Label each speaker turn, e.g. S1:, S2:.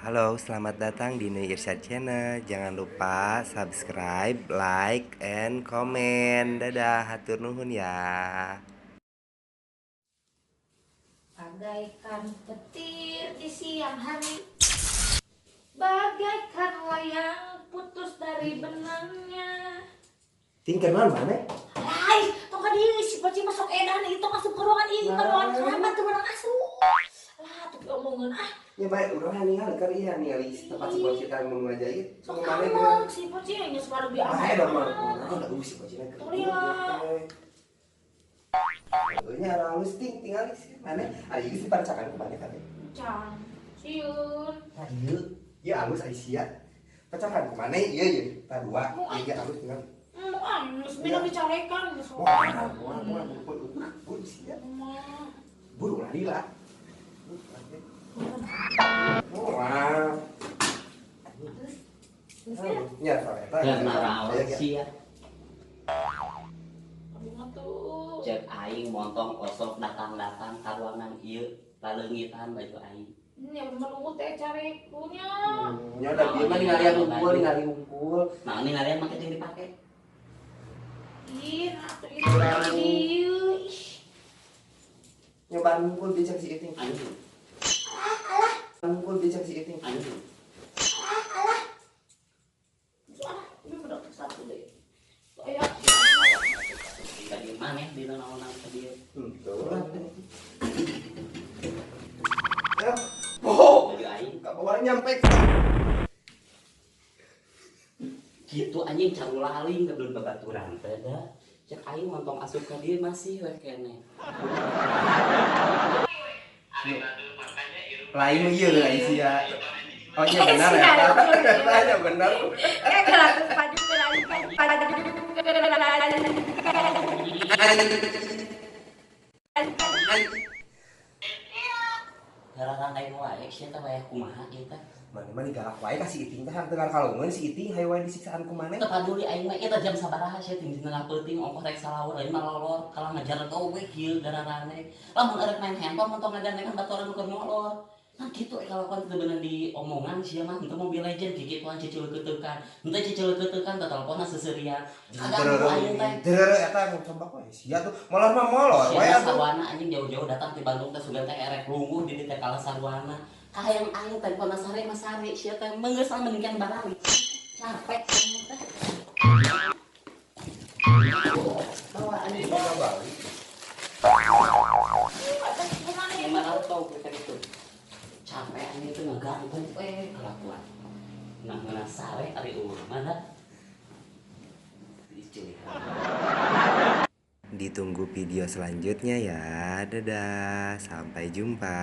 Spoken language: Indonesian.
S1: Halo, selamat datang di New Irsyad Channel. Jangan lupa subscribe, like, and comment. Dadah, hatur nuhun ya.
S2: Bagaikan petir di siang hari, bagaikan wayang putus dari benangnya.
S1: Tinggal mana?
S2: Hai, tong ka dieu si Paci masuk edan itu masuk ke ruangan ini, ke ruangan kerabat tuh orang asuh. Lah, tuh omongan
S1: Ya baik, udah ningali kali ya ningali tempat si Bocil kan mau ngajait.
S2: sok kamu si Paci nya suara biasa.
S1: Ada mah, udah si Bocil kan. Ini halus tinggal sih. Mana? Ayo sih pancakan kemana tadi?
S2: Can, siun.
S1: Ayo, ya halus Aisyah. Pancakan kemana? Iya iya, dua. Iya halus tinggal.
S2: Anus, minum dicarekan.
S1: Buru sih ya. Buru lagi lah. Wah. Ya, soalnya.
S3: Karena rawat sih ya. Cek aing montong kosong datang-datang ka ruangan ieu laleungitan baju aing.
S2: Nya menunggu teh carekunya.
S1: Nya udah dia mah ningali ngumpul.
S3: Nah, ini ngalian make jeung dipake.
S2: Ih, atuh itu dieu.
S1: Nyoba ngumpul di cek si Iting.
S3: Anjing.
S1: Ngumpul di cek si Iting.
S3: Anjing.
S2: Ini bener satu deh. Kayak
S3: Tadi mana di naon-naon tadi.
S1: Tuh. Ya. Oh,
S3: Baju aing.
S1: enggak bawa nyampe.
S3: Kitu anjing carulaling kedun babaturan teh da. Cek aing montong asup ka dieu masih we kene.
S1: Lain iya lah Aisyah. Oh iya benar ya. Tanya benar.
S2: kalau tuh padu berani padu.
S3: Galakan aing wae sia teh wae kumaha ieu teh.
S1: Mana galak wae ka si Iting teh harteuan kalungan si Iting hayu wae disiksaan ku maneh.
S3: Teu paduli aing mah ieu teh jam sabaraha sia tinggi tengah peuting ongkos rek salawur aing mah lolor kalah ngajar gowe kieu gararane. Lamun arek main handphone mentong ngagandengan baturan keur molor. Kan kitu kalau kan teu bener di omongan sia mah henteu Mobile Legend kitu kan cicil keutekan. Henteu cicil keutekan teh teleponna seuseurean. Kagak aing teh.
S1: Dere eta coba wae sia tuh molor mah molor wae
S3: Sia
S1: atuh.
S3: sarwana anjing jauh-jauh datang ti Bandung teh sugan teh erek lungguh di teh kalah sarwana. Kahayang aing teh pona sare mah sare sia teh meungeus mendingkan barang. Capek aing teh. Bawa anjing
S1: Coba balik.
S3: gimana tau kita gitu. Capek anjing teh ngaganggu kelakuan. Nah sare ari urang mana?
S1: Ditunggu video selanjutnya ya. Dadah, sampai jumpa.